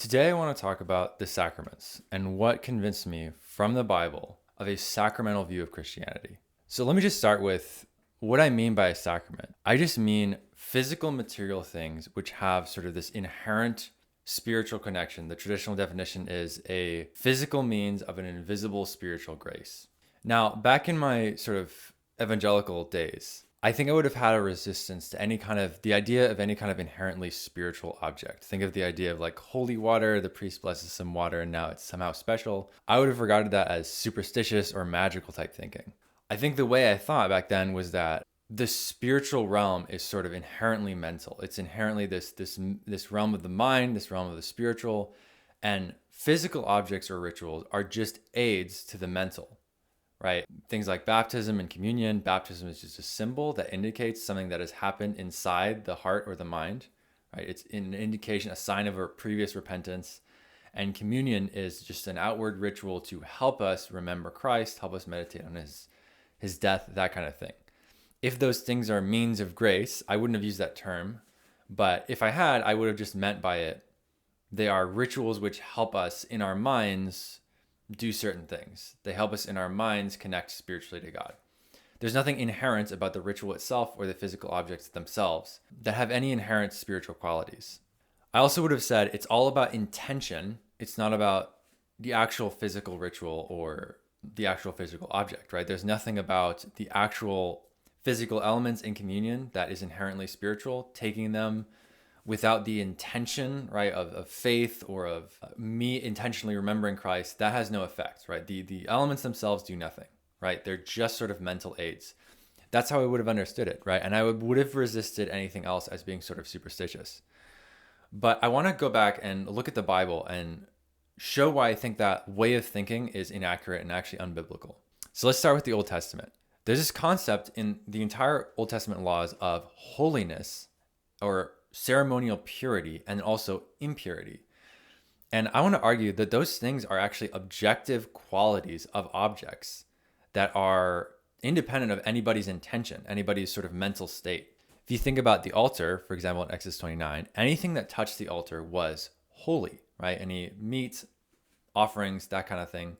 Today, I want to talk about the sacraments and what convinced me from the Bible of a sacramental view of Christianity. So, let me just start with what I mean by a sacrament. I just mean physical material things which have sort of this inherent spiritual connection. The traditional definition is a physical means of an invisible spiritual grace. Now, back in my sort of evangelical days, I think I would have had a resistance to the idea of any kind of inherently spiritual object. Think of the idea of like holy water, the priest blesses some water and now it's somehow special. I would have regarded that as superstitious or magical type thinking. I think the way I thought back then was that the spiritual realm is sort of inherently mental. It's inherently this realm of the mind, this realm of the spiritual, and physical objects or rituals are just aids to the mental. Right? Things like baptism and communion. Baptism is just a symbol that indicates something that has happened inside the heart or the mind, right? It's an indication, a sign of a previous repentance. And communion is just an outward ritual to help us remember Christ, help us meditate on his death, that kind of thing. If those things are means of grace, I wouldn't have used that term, but if I had, I would have just meant by it, they are rituals which help us in our minds do certain things. They help us in our minds connect spiritually to God. There's nothing inherent about the ritual itself or the physical objects themselves that have any inherent spiritual qualities. I also would have said it's all about intention. It's not about the actual physical ritual or the actual physical object, right? There's nothing about the actual physical elements in communion that is inherently spiritual. Taking them without the intention, right, of faith or of me intentionally remembering Christ, that has no effect, right? The elements themselves do nothing, right? They're just sort of mental aids. That's how I would have understood it, right? And I would have resisted anything else as being sort of superstitious. But I want to go back and look at the Bible and show why I think that way of thinking is inaccurate and actually unbiblical. So let's start with the Old Testament. There's this concept in the entire Old Testament laws of holiness or ceremonial purity and also impurity. And I want to argue that those things are actually objective qualities of objects that are independent of anybody's intention, anybody's sort of mental state. If you think about the altar, for example, in Exodus 29, anything that touched the altar was holy, right? Any meat, offerings, that kind of thing,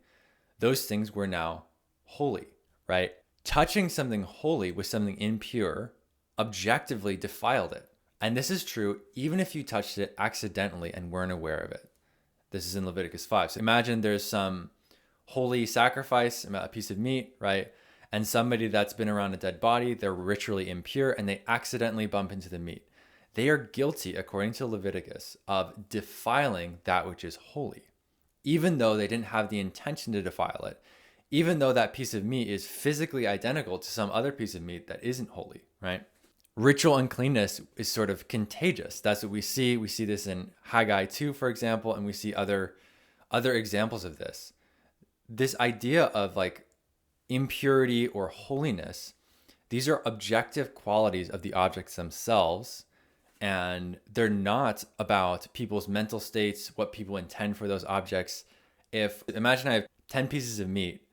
those things were now holy, right? Touching something holy with something impure objectively defiled it. And this is true even if you touched it accidentally and weren't aware of it. This is in Leviticus 5. So imagine there's some holy sacrifice, a piece of meat, right? And somebody that's been around a dead body, they're ritually impure and they accidentally bump into the meat. They are guilty, according to Leviticus, of defiling that which is holy, even though they didn't have the intention to defile it, even though that piece of meat is physically identical to some other piece of meat that isn't holy, right? Ritual uncleanness is sort of contagious. That's what we see. We see this in Haggai 2, for example, and we see other examples of this. This idea of like impurity or holiness, these are objective qualities of the objects themselves, and they're not about people's mental states, what people intend for those objects. Imagine I have 10 pieces of meat,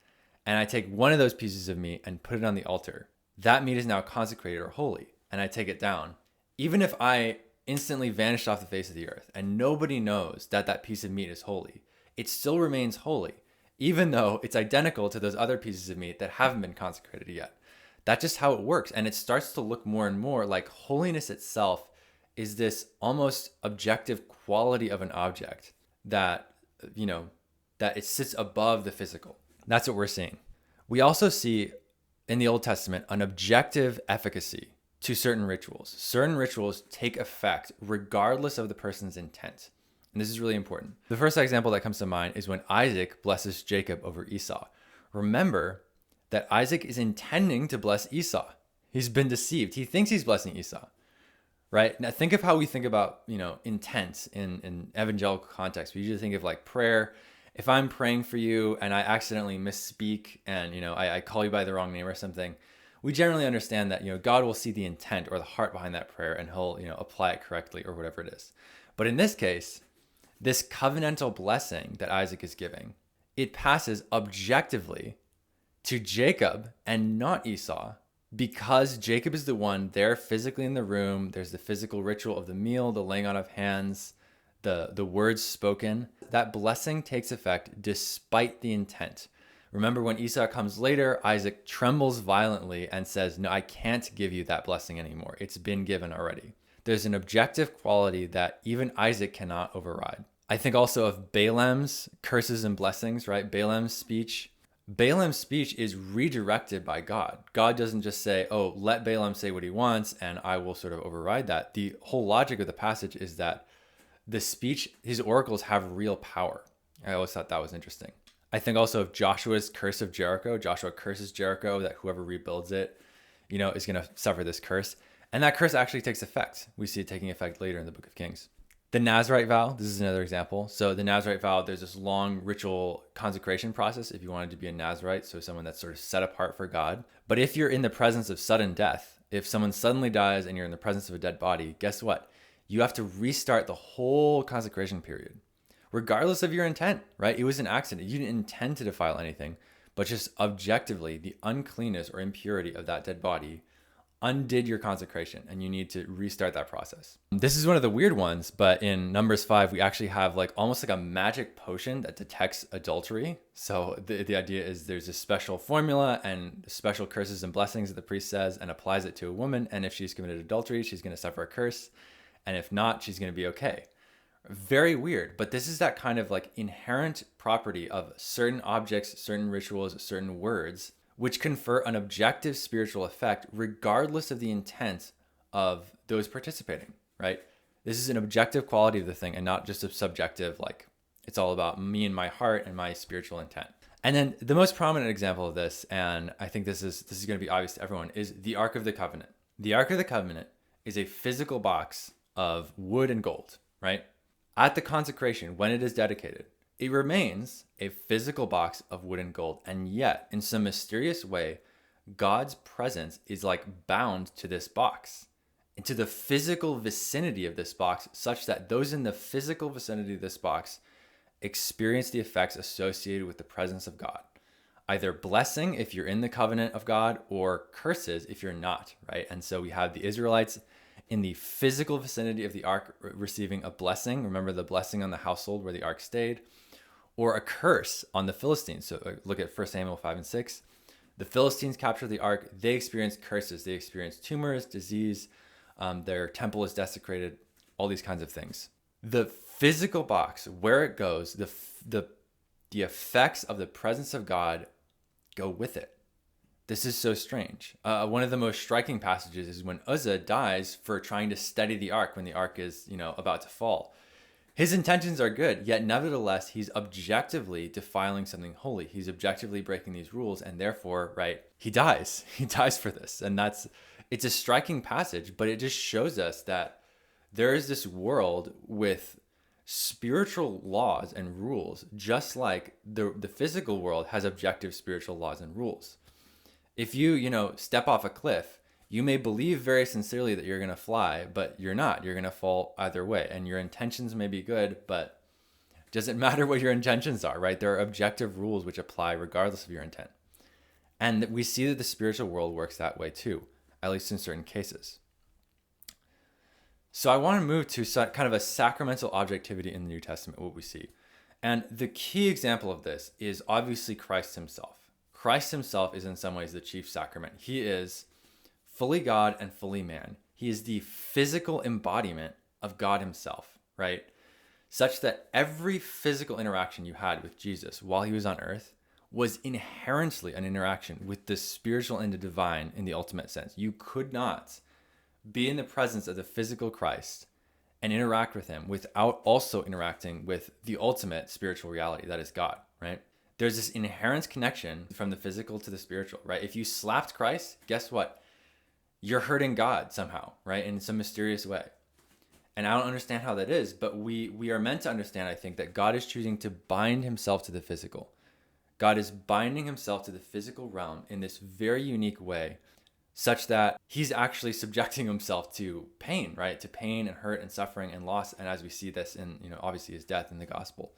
and I take one of those pieces of meat and put it on the altar. That meat is now consecrated or holy. And I take it down. Even if I instantly vanished off the face of the earth and nobody knows that that piece of meat is holy, it still remains holy, even though it's identical to those other pieces of meat that haven't been consecrated yet. That's just how it works. And it starts to look more and more like holiness itself is this almost objective quality of an object that, that it sits above the physical. That's what we're seeing. We also see in the Old Testament an objective efficacy to certain rituals. Certain rituals take effect regardless of the person's intent. And this is really important. The first example that comes to mind is when Isaac blesses Jacob over Esau. Remember that Isaac is intending to bless Esau. He's been deceived. He thinks he's blessing Esau, right? Now think of how we think about, intent in evangelical context. We usually think of like prayer. If I'm praying for you and I accidentally misspeak and, I call you by the wrong name or something, we generally understand that, God will see the intent or the heart behind that prayer and he'll, apply it correctly or whatever it is. But in this case, this covenantal blessing that Isaac is giving, it passes objectively to Jacob and not Esau because Jacob is the one there physically in the room. There's the physical ritual of the meal, the laying on of hands, the words spoken, that blessing takes effect despite the intent. Remember, when Esau comes later, Isaac trembles violently and says, no, I can't give you that blessing anymore. It's been given already. There's an objective quality that even Isaac cannot override. I think also of Balaam's curses and blessings, right? Balaam's speech is redirected by God. God doesn't just say, oh, let Balaam say what he wants and I will sort of override that. The whole logic of the passage is that the speech, his oracles have real power. I always thought that was interesting. I think also of Joshua's curse of Jericho. Joshua curses Jericho that whoever rebuilds it, is going to suffer this curse. And that curse actually takes effect. We see it taking effect later in the book of Kings. The Nazirite vow, this is another example. So the Nazirite vow, there's this long ritual consecration process if you wanted to be a Nazirite, so someone that's sort of set apart for God. But if you're in the presence of sudden death, if someone suddenly dies and you're in the presence of a dead body, guess what? You have to restart the whole consecration period, regardless of your intent, right? It was an accident. You didn't intend to defile anything, but just objectively, the uncleanness or impurity of that dead body undid your consecration, and you need to restart that process. This is one of the weird ones, but in Numbers 5, we actually have almost like a magic potion that detects adultery. So the idea is there's a special formula and special curses and blessings that the priest says and applies it to a woman. And if she's committed adultery, she's going to suffer a curse. And if not, she's going to be okay. Very weird, but this is that kind of inherent property of certain objects, certain rituals, certain words, which confer an objective spiritual effect regardless of the intent of those participating, right? This is an objective quality of the thing and not just a subjective, it's all about me and my heart and my spiritual intent. And then the most prominent example of this, and I think this is going to be obvious to everyone, is the Ark of the Covenant. The Ark of the Covenant is a physical box of wood and gold, right? At the consecration, when it is dedicated, it remains a physical box of wood and gold. And yet, in some mysterious way, God's presence is bound to this box, into the physical vicinity of this box, such that those in the physical vicinity of this box experience the effects associated with the presence of God. Either blessing if you're in the covenant of God, or curses if you're not, right? And so we have the Israelites in the physical vicinity of the ark receiving a blessing. Remember the blessing on the household where the ark stayed, or a curse on the Philistines. So look at 1 Samuel 5 and 6. The Philistines capture the ark. They experience curses. They experience tumors, disease. Their temple is desecrated, all these kinds of things. The physical box, where it goes, the effects of the presence of God go with it. This is so strange. One of the most striking passages is when Uzzah dies for trying to steady the ark when the ark is, about to fall. His intentions are good, yet nevertheless, he's objectively defiling something holy. He's objectively breaking these rules, and therefore, right, he dies. He dies for this. And it's a striking passage, but it just shows us that there is this world with spiritual laws and rules, just like the physical world has objective spiritual laws and rules. If you, step off a cliff, you may believe very sincerely that you're going to fly, but you're not. You're going to fall either way. And your intentions may be good, but it doesn't matter what your intentions are, right? There are objective rules which apply regardless of your intent. And we see that the spiritual world works that way too, at least in certain cases. So I want to move to kind of a sacramental objectivity in the New Testament, what we see. And the key example of this is obviously Christ himself. Christ himself is in some ways the chief sacrament. He is fully God and fully man. He is the physical embodiment of God himself, right? Such that every physical interaction you had with Jesus while he was on earth was inherently an interaction with the spiritual and the divine in the ultimate sense. You could not be in the presence of the physical Christ and interact with him without also interacting with the ultimate spiritual reality, that is God, right? There's this inherent connection from the physical to the spiritual, right? If you slapped Christ, guess what? You're hurting God somehow, right? In some mysterious way. And I don't understand how that is, but we are meant to understand, I think, that God is choosing to bind himself to the physical. God is binding himself to the physical realm in this very unique way, such that he's actually subjecting himself to pain, right? To pain and hurt and suffering and loss. And as we see this in, obviously his death in the gospel.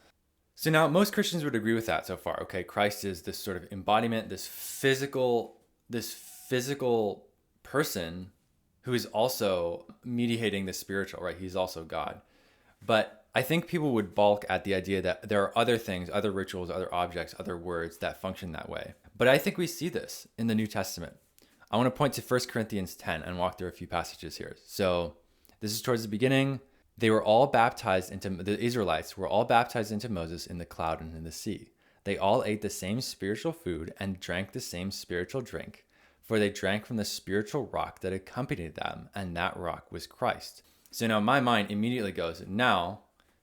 So now most Christians would agree with that so far. Okay, Christ is this sort of embodiment, this physical person who is also mediating the spiritual, right? He's also God. But I think people would balk at the idea that there are other things, other rituals, other objects, other words that function that way. But I think we see this in the New Testament. I want to point to 1 Corinthians 10 and walk through a few passages here. So this is towards the beginning. The Israelites were all baptized into Moses in the cloud and in the sea. They all ate the same spiritual food and drank the same spiritual drink, for they drank from the spiritual rock that accompanied them, and that rock was Christ. So now my mind immediately goes now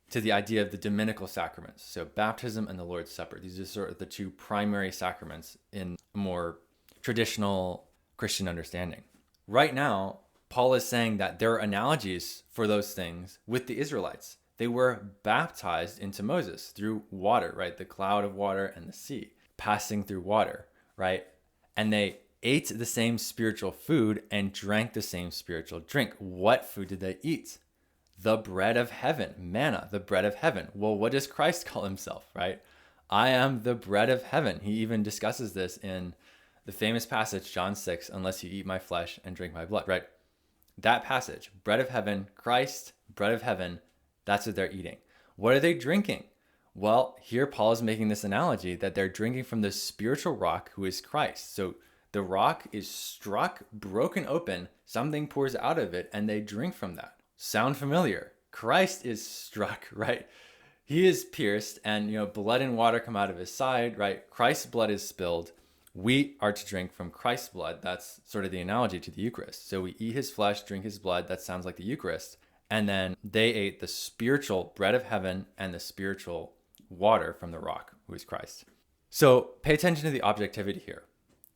to the idea of the dominical sacraments. So baptism and the Lord's Supper. These are sort of the two primary sacraments in a more traditional Christian understanding. Right now, Paul is saying that there are analogies for those things with the Israelites. They were baptized into Moses through water, right? The cloud of water and the sea, passing through water, right? And they ate the same spiritual food and drank the same spiritual drink. What food did they eat? The bread of heaven, manna, the bread of heaven. Well, what does Christ call himself, right? I am the bread of heaven. He even discusses this in the famous passage, John 6, unless you eat my flesh and drink my blood, right? That passage, bread of heaven, Christ, bread of heaven, that's what they're eating. What are they drinking? Well, here Paul is making this analogy that they're drinking from the spiritual rock who is Christ. So the rock is struck, broken open, something pours out of it, and they drink from that. Sound familiar? Christ is struck, right? He is pierced, and blood and water come out of his side, right? Christ's blood is spilled. We are to drink from Christ's blood. That's sort of the analogy to the Eucharist. So we eat his flesh, drink his blood. That sounds like the Eucharist. And then they ate the spiritual bread of heaven and the spiritual water from the rock, who is Christ. So pay attention to the objectivity here.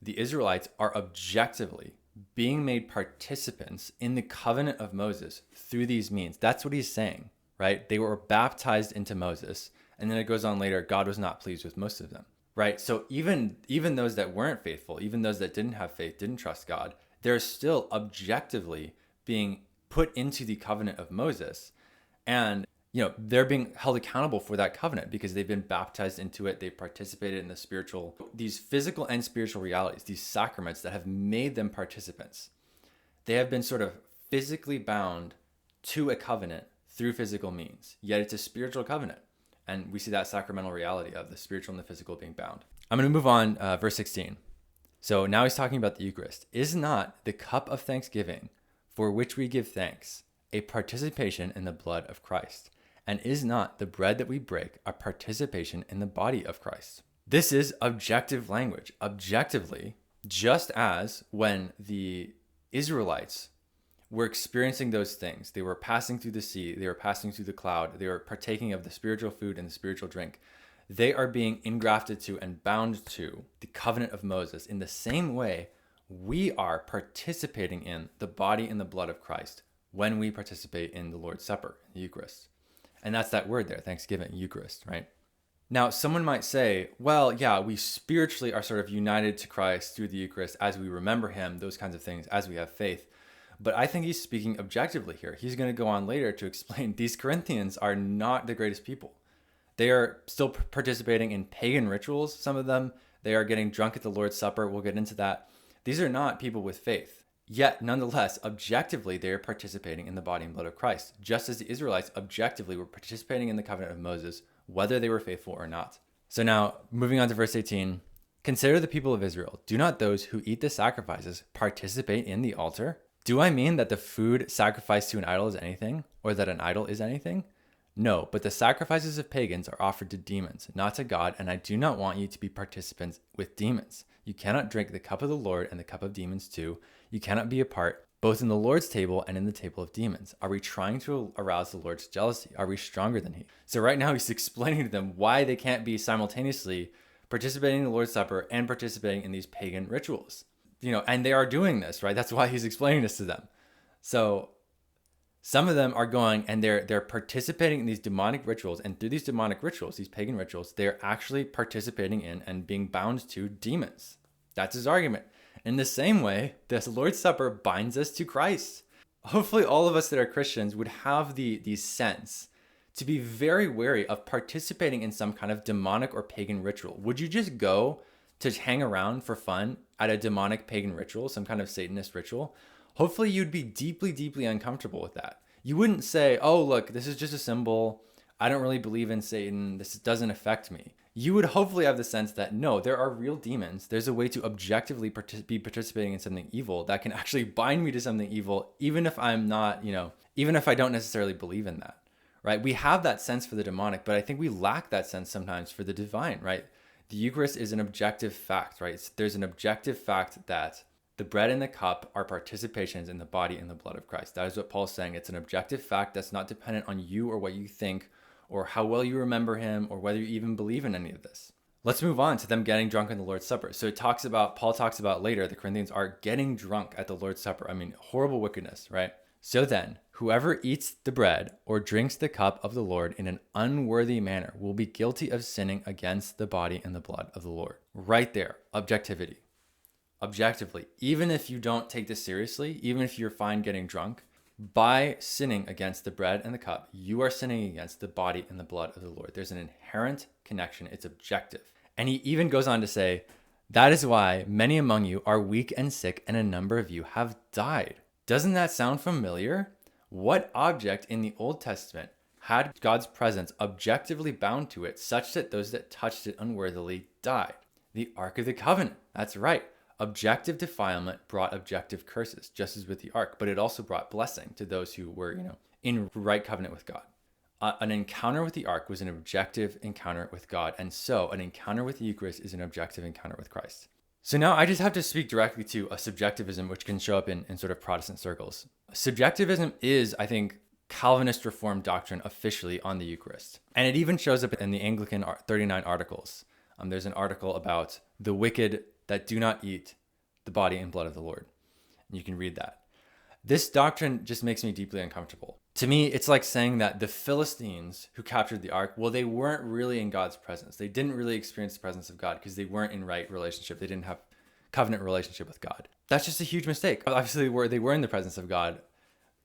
The Israelites are objectively being made participants in the covenant of Moses through these means. That's what he's saying, right? They were baptized into Moses. And then it goes on later, God was not pleased with most of them, right? So even those that weren't faithful, even those that didn't have faith, didn't trust God, they're still objectively being put into the covenant of Moses. And they're being held accountable for that covenant because they've been baptized into it. They've participated in these physical and spiritual realities, these sacraments that have made them participants. They have been sort of physically bound to a covenant through physical means, yet it's a spiritual covenant. And we see that sacramental reality of the spiritual and the physical being bound. I'm going to move on, verse 16. So now he's talking about the Eucharist. Is not the cup of thanksgiving for which we give thanks a participation in the blood of Christ? And is not the bread that we break a participation in the body of Christ? This is objective language. Objectively, just as when the Israelites were experiencing those things, they were passing through the sea, they were passing through the cloud, they were partaking of the spiritual food and the spiritual drink, they are being engrafted to and bound to the covenant of Moses. In the same way, we are participating in the body and the blood of Christ when we participate in the Lord's Supper, the Eucharist. And that's that word there, thanksgiving, Eucharist, right? Now, someone might say, well, yeah, we spiritually are sort of united to Christ through the Eucharist as we remember him, those kinds of things, as we have faith. But I think he's speaking objectively here. He's going to go on later to explain these Corinthians are not the greatest people. They are still participating in pagan rituals, some of them. They are getting drunk at the Lord's Supper. We'll get into that. These are not people with faith. Yet, nonetheless, objectively, they are participating in the body and blood of Christ, just as the Israelites objectively were participating in the covenant of Moses, whether they were faithful or not. So now, moving on to verse 18, consider the people of Israel. Do not those who eat the sacrifices participate in the altar? Do I mean that the food sacrificed to an idol is anything, or that an idol is anything? No, but the sacrifices of pagans are offered to demons, not to God, and I do not want you to be participants with demons. You cannot drink the cup of the Lord and the cup of demons too. You cannot be a part both in the Lord's table and in the table of demons. Are we trying to arouse the Lord's jealousy? Are we stronger than he? So right now he's explaining to them why they can't be simultaneously participating in the Lord's Supper and participating in these pagan rituals. And they are doing this, right? That's why he's explaining this to them. So some of them are going and they're participating in these demonic rituals, and through these demonic rituals, these pagan rituals, they're actually participating in and being bound to demons. That's his argument. In the same way, this Lord's Supper binds us to Christ. Hopefully all of us that are Christians would have the sense to be very wary of participating in some kind of demonic or pagan ritual. Would you just go to hang around for fun at a demonic pagan ritual, some kind of Satanist ritual? Hopefully you'd be deeply, deeply uncomfortable with that. You wouldn't say, oh, look, this is just a symbol. I don't really believe in Satan. This doesn't affect me. You would hopefully have the sense that no, there are real demons. There's a way to objectively be participating in something evil that can actually bind me to something evil, even if I'm not, even if I don't necessarily believe in that, right? We have that sense for the demonic, but I think we lack that sense sometimes for the divine, right? The Eucharist is an objective fact, right? There's an objective fact that the bread and the cup are participations in the body and the blood of Christ. That is what Paul's saying. It's an objective fact that's not dependent on you or what you think or how well you remember him or whether you even believe in any of this. Let's move on to them getting drunk in the Lord's Supper. So Paul talks about later, the Corinthians are getting drunk at the Lord's Supper. I mean, horrible wickedness, right? So then, whoever eats the bread or drinks the cup of the Lord in an unworthy manner will be guilty of sinning against the body and the blood of the Lord. Right there, objectivity. Objectively, even if you don't take this seriously, even if you're fine getting drunk, by sinning against the bread and the cup, you are sinning against the body and the blood of the Lord. There's an inherent connection. It's objective. And he even goes on to say, that is why many among you are weak and sick, and a number of you have died. Doesn't that sound familiar? What object in the Old Testament had God's presence objectively bound to it such that those that touched it unworthily died? The Ark of the Covenant. That's right. Objective defilement brought objective curses, just as with the ark, but it also brought blessing to those who were, in right covenant with God. An encounter with the ark was an objective encounter with God, and so an encounter with the Eucharist is an objective encounter with Christ. So now I just have to speak directly to a subjectivism which can show up in sort of Protestant circles. Subjectivism is, I think, Calvinist Reformed doctrine officially on the Eucharist, and it even shows up in the Anglican 39 articles. There's an article about the wicked that do not eat the body and blood of the Lord. And you can read that. This doctrine just makes me deeply uncomfortable. To me, it's like saying that the Philistines who captured the ark, well, they weren't really in God's presence. They didn't really experience the presence of God because they weren't in right relationship. They didn't have covenant relationship with God. That's just a huge mistake. Obviously, they were in the presence of God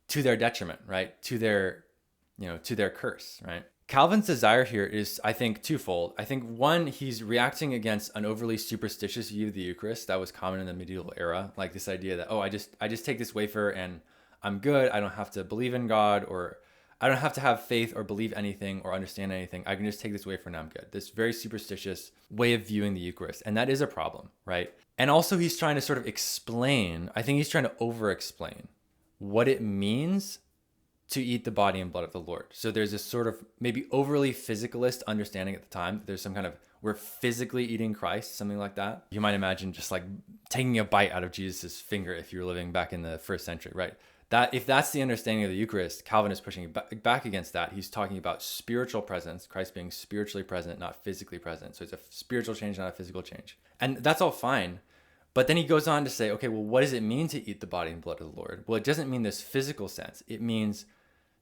to their detriment, right? To their curse, right? Calvin's desire here is, I think, twofold. I think one, he's reacting against an overly superstitious view of the Eucharist that was common in the medieval era, like this idea that, I just take this wafer and I'm good. I don't have to believe in God, or I don't have to have faith or believe anything or understand anything. I can just take this wafer and I'm good. This very superstitious way of viewing the Eucharist. And that is a problem, right? And also he's trying to sort of explain, I think he's trying to over-explain what it means to eat the body and blood of the Lord. So there's this sort of maybe overly physicalist understanding at the time. There's some kind of, we're physically eating Christ, something like that. You might imagine just like taking a bite out of Jesus's finger if you were living back in the first century, right? That if that's the understanding of the Eucharist, Calvin is pushing back against that. He's talking about spiritual presence, Christ being spiritually present, not physically present. So it's a spiritual change, not a physical change. And that's all fine. But then he goes on to say, okay, well, what does it mean to eat the body and blood of the Lord? Well, it doesn't mean this physical sense. It means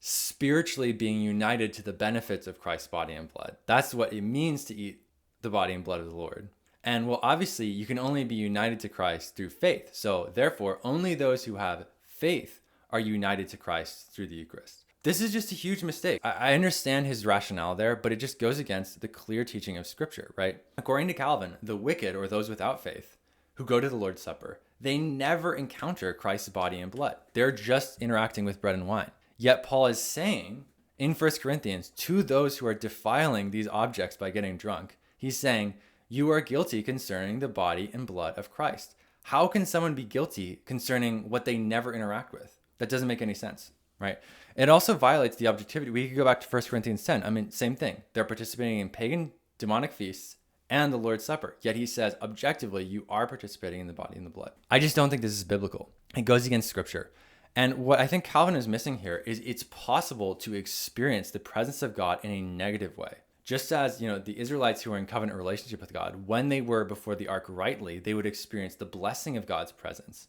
spiritually being united to the benefits of Christ's body and blood. That's what it means to eat the body and blood of the Lord. And well, obviously, you can only be united to Christ through faith. So therefore, only those who have faith are united to Christ through the Eucharist. This is just a huge mistake. I understand his rationale there, but it just goes against the clear teaching of Scripture, right? According to Calvin, the wicked, or those without faith, who go to the Lord's Supper, they never encounter Christ's body and blood. They're just interacting with bread and wine. Yet Paul is saying in 1 Corinthians to those who are defiling these objects by getting drunk, he's saying, you are guilty concerning the body and blood of Christ. How can someone be guilty concerning what they never interact with? That doesn't make any sense, right? It also violates the objectivity. We could go back to 1 Corinthians 10. I mean, same thing. They're participating in pagan demonic feasts and the Lord's Supper. Yet he says, objectively, you are participating in the body and the blood. I just don't think this is biblical. It goes against Scripture. And what I think Calvin is missing here is it's possible to experience the presence of God in a negative way. Just as, the Israelites who were in covenant relationship with God, when they were before the ark rightly, they would experience the blessing of God's presence.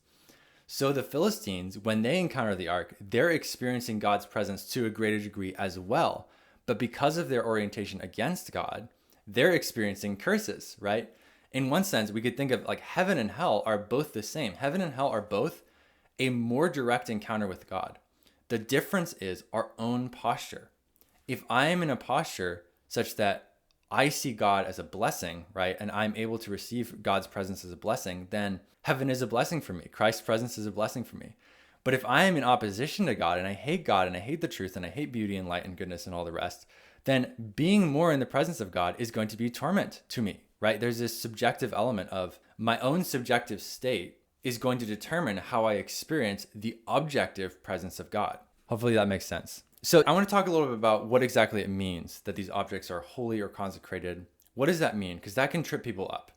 So the Philistines, when they encounter the ark, they're experiencing God's presence to a greater degree as well. But because of their orientation against God, they're experiencing curses, right? In one sense, we could think of like heaven and hell are both the same. Heaven and hell are both a more direct encounter with God. The difference is our own posture. If I am in a posture such that I see God as a blessing, right, and I'm able to receive God's presence as a blessing, then heaven is a blessing for me. Christ's presence is a blessing for me. But if I am in opposition to God and I hate the truth and I hate beauty and light and goodness and all the rest, then being more in the presence of God is going to be torment to me, right? There's this subjective element of my own subjective state is going to determine how I experience the objective presence of God. Hopefully that makes sense. So I want to talk a little bit about what exactly it means that these objects are holy or consecrated. What does that mean? Because that can trip people up.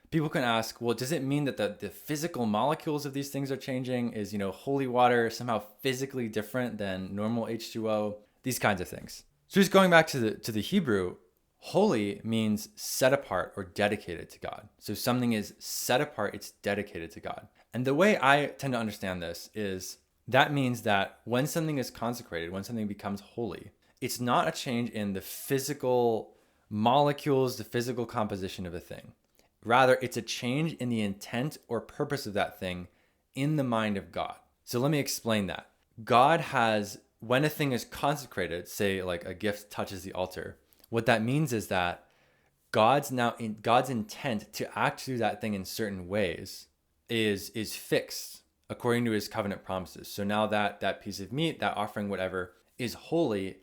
People can ask, well, does it mean that the physical molecules of these things are changing? Is, holy water somehow physically different than normal H2O? These kinds of things. So just going back to the Hebrew, holy means set apart or dedicated to God. So something is set apart, it's dedicated to God. And the way I tend to understand this is that means that when something is consecrated, when something becomes holy, it's not a change in the physical molecules, the physical composition of a thing. Rather, it's a change in the intent or purpose of that thing in the mind of God. So let me explain that. God has, when a thing is consecrated, say like a gift touches the altar, what that means is that God's intent to act through that thing in certain ways is fixed according to his covenant promises. So now that piece of meat, that offering, whatever, is holy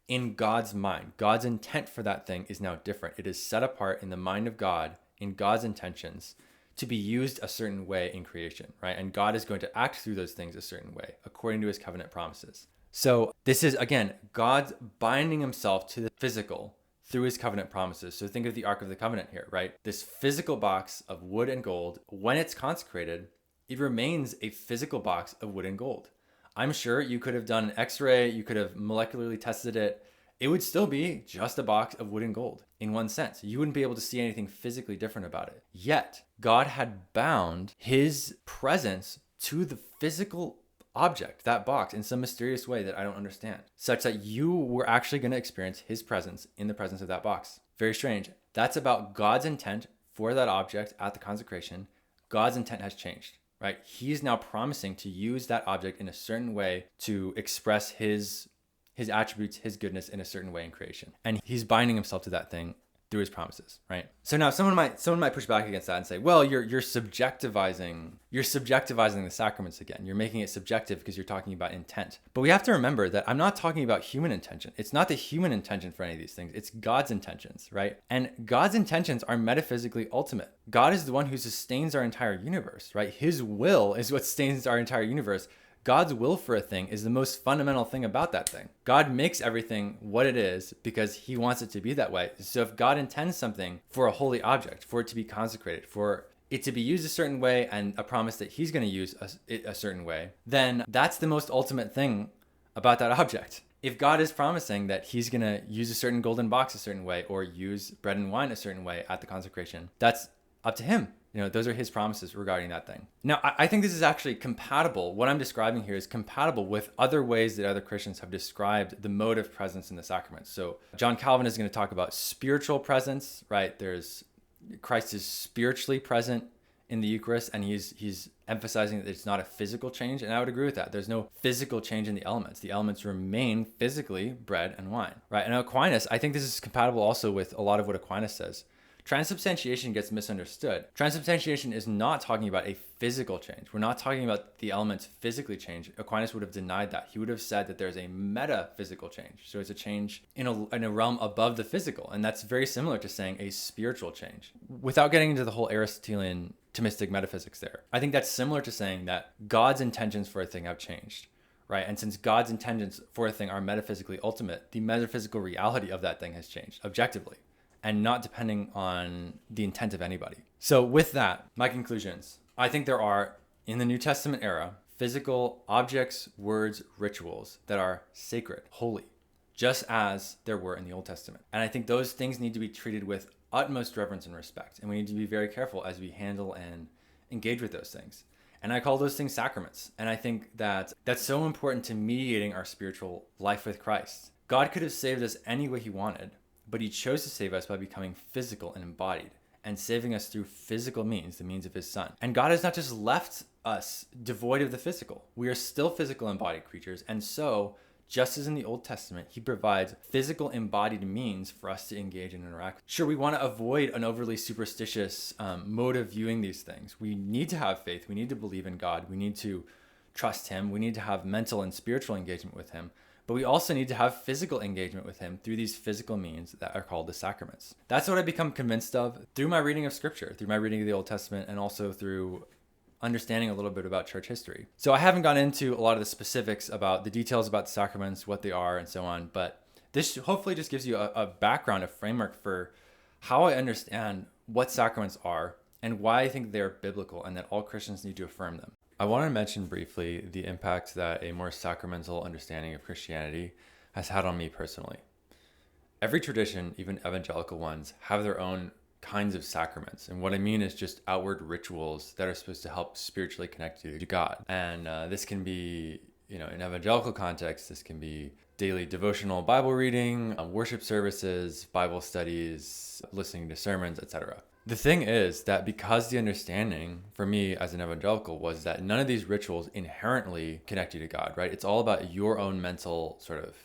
in God's mind. God's intent for that thing is now different. It is set apart in the mind of God, in God's intentions, to be used a certain way in creation, right? And God is going to act through those things a certain way according to his covenant promises. So this is, again, God's binding himself to the physical through his covenant promises. So think of the Ark of the Covenant here, right? This physical box of wood and gold, when it's consecrated, it remains a physical box of wood and gold. I'm sure you could have done an X-ray, you could have molecularly tested it. It would still be just a box of wood and gold in one sense. You wouldn't be able to see anything physically different about it. Yet, God had bound his presence to the physical object, that box, in some mysterious way that I don't understand, such that you were actually going to experience his presence in the presence of that box. Very strange. That's about God's intent for that object at the consecration. God's intent has changed, right? He's now promising to use that object in a certain way to express his attributes, his goodness in a certain way in creation. And he's binding himself to that thing through his promises, right? So now someone might push back against that and say, well, you're subjectivizing the sacraments again. You're making it subjective because you're talking about intent. But we have to remember that I'm not talking about human intention. It's not the human intention for any of these things. It's God's intentions, right? And God's intentions are metaphysically ultimate. God is the one who sustains our entire universe, right? His will is what sustains our entire universe. God's will for a thing is the most fundamental thing about that thing. God makes everything what it is because he wants it to be that way. So if God intends something for a holy object, for it to be consecrated, for it to be used a certain way, and a promise that he's going to use it a certain way, then that's the most ultimate thing about that object. If God is promising that he's going to use a certain golden box a certain way or use bread and wine a certain way at the consecration, that's up to him. Those are his promises regarding that thing. Now, I think this is actually compatible. What I'm describing here is compatible with other ways that other Christians have described the mode of presence in the sacraments. So John Calvin is going to talk about spiritual presence, right? Christ is spiritually present in the Eucharist, and he's emphasizing that it's not a physical change. And I would agree with that. There's no physical change in the elements. The elements remain physically bread and wine, right? And Aquinas, I think this is compatible also with a lot of what Aquinas says. Transubstantiation gets misunderstood. Transubstantiation is not talking about a physical change. We're not talking about the elements physically change. Aquinas would have denied that. He would have said that there's a metaphysical change. So it's a change in a realm above the physical. And that's very similar to saying a spiritual change. Without getting into the whole Aristotelian Thomistic metaphysics there, I think that's similar to saying that God's intentions for a thing have changed, right? And since God's intentions for a thing are metaphysically ultimate, the metaphysical reality of that thing has changed objectively, and not depending on the intent of anybody. So with that, my conclusions. I think there are, in the New Testament era, physical objects, words, rituals that are sacred, holy, just as there were in the Old Testament. And I think those things need to be treated with utmost reverence and respect. And we need to be very careful as we handle and engage with those things. And I call those things sacraments. And I think that that's so important to mediating our spiritual life with Christ. God could have saved us any way he wanted, but he chose to save us by becoming physical and embodied and saving us through physical means, the means of his son. And God has not just left us devoid of the physical. We are still physical embodied creatures. And so, just as in the Old Testament, he provides physical embodied means for us to engage and interact. Sure, we want to avoid an overly superstitious mode of viewing these things. We need to have faith. We need to believe in God. We need to trust him. We need to have mental and spiritual engagement with him. but we also need to have physical engagement with him through these physical means that are called the sacraments. That's what I become convinced of through my reading of scripture, through my reading of the Old Testament, and also through understanding a little bit about church history. So I haven't gone into a lot of the specifics about the details about the sacraments, what they are, and so on, but this hopefully just gives you a background, a framework for how I understand what sacraments are and why I think they're biblical and that all Christians need to affirm them. I want to mention briefly the impact that a more sacramental understanding of Christianity has had on me personally. Every tradition, even evangelical ones, have their own kinds of sacraments. And what I mean is just outward rituals that are supposed to help spiritually connect you to God. And this can be, in evangelical context, this can be daily devotional Bible reading, worship services, Bible studies, listening to sermons, etc. The thing is that because the understanding for me as an evangelical was that none of these rituals inherently connect you to God, right? It's all about your own mental sort of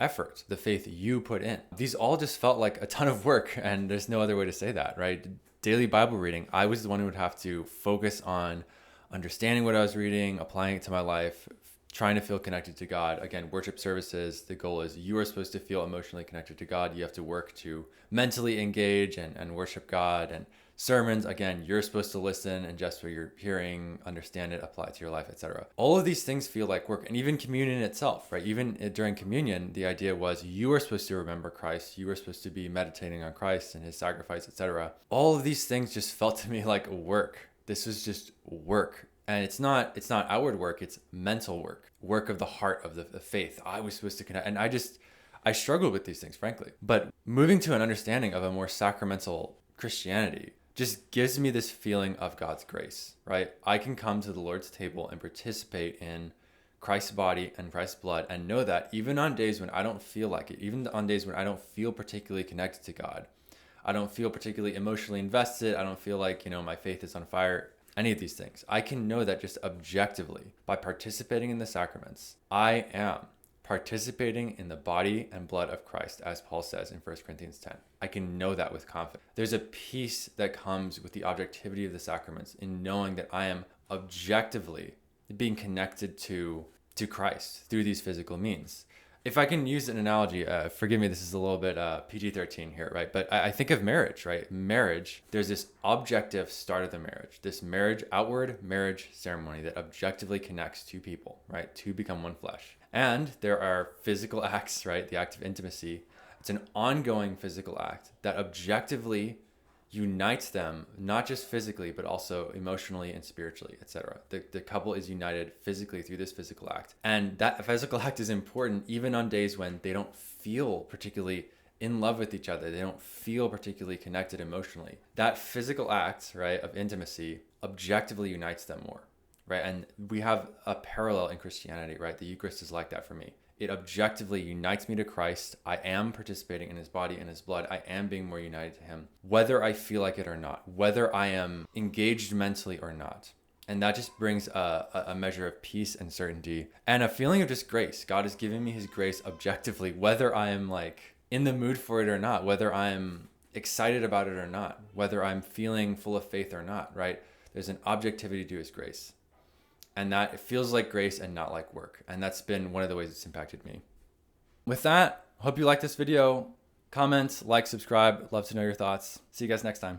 effort, the faith you put in. These all just felt like a ton of work, and there's no other way to say that, right? Daily Bible reading, I was the one who would have to focus on understanding what I was reading, applying it to my life, trying to feel connected to God. Again, worship services, the goal is you are supposed to feel emotionally connected to God. You have to work to mentally engage and worship God. And sermons, again, you're supposed to listen and just what you're hearing, understand it, apply it to your life, etc. All of these things feel like work. And even communion itself, right? Even during communion, the idea was you were supposed to remember Christ. You were supposed to be meditating on Christ and his sacrifice, etc. All of these things just felt to me like work. This was just work. And it's not outward work, it's mental work of the heart of the faith. I was supposed to connect. And I struggled with these things, frankly. But moving to an understanding of a more sacramental Christianity just gives me this feeling of God's grace, right? I can come to the Lord's table and participate in Christ's body and Christ's blood and know that even on days when I don't feel like it, even on days when I don't feel particularly connected to God, I don't feel particularly emotionally invested, I don't feel like, my faith is on fire, any of these things, I can know that just objectively by participating in the sacraments, I am participating in the body and blood of Christ, as Paul says in 1 Corinthians 10. I can know that with confidence. There's a peace that comes with the objectivity of the sacraments in knowing that I am objectively being connected to Christ through these physical means. If I can use an analogy, forgive me, this is a little bit PG-13 here, right? But I think of marriage, right? Marriage, there's this objective start of the marriage, this outward marriage ceremony that objectively connects two people, right? Two become one flesh. And there are physical acts, right? The act of intimacy. It's an ongoing physical act that objectively unites them, not just physically, but also emotionally and spiritually, etc. The couple is united physically through this physical act. And that physical act is important even on days when they don't feel particularly in love with each other. They don't feel particularly connected emotionally. That physical act, right, of intimacy objectively unites them more, right? And we have a parallel in Christianity, right? The Eucharist is like that for me. It objectively unites me to Christ. I am participating in his body and his blood. I am being more united to him, whether I feel like it or not, whether I am engaged mentally or not. And that just brings a measure of peace and certainty and a feeling of just grace. God is giving me his grace objectively, whether I am like in the mood for it or not, whether I'm excited about it or not, whether I'm feeling full of faith or not, right? There's an objectivity to his grace. And that it feels like grace and not like work. And that's been one of the ways it's impacted me. With that, hope you like this video. Comment, like, subscribe. Love to know your thoughts. See you guys next time.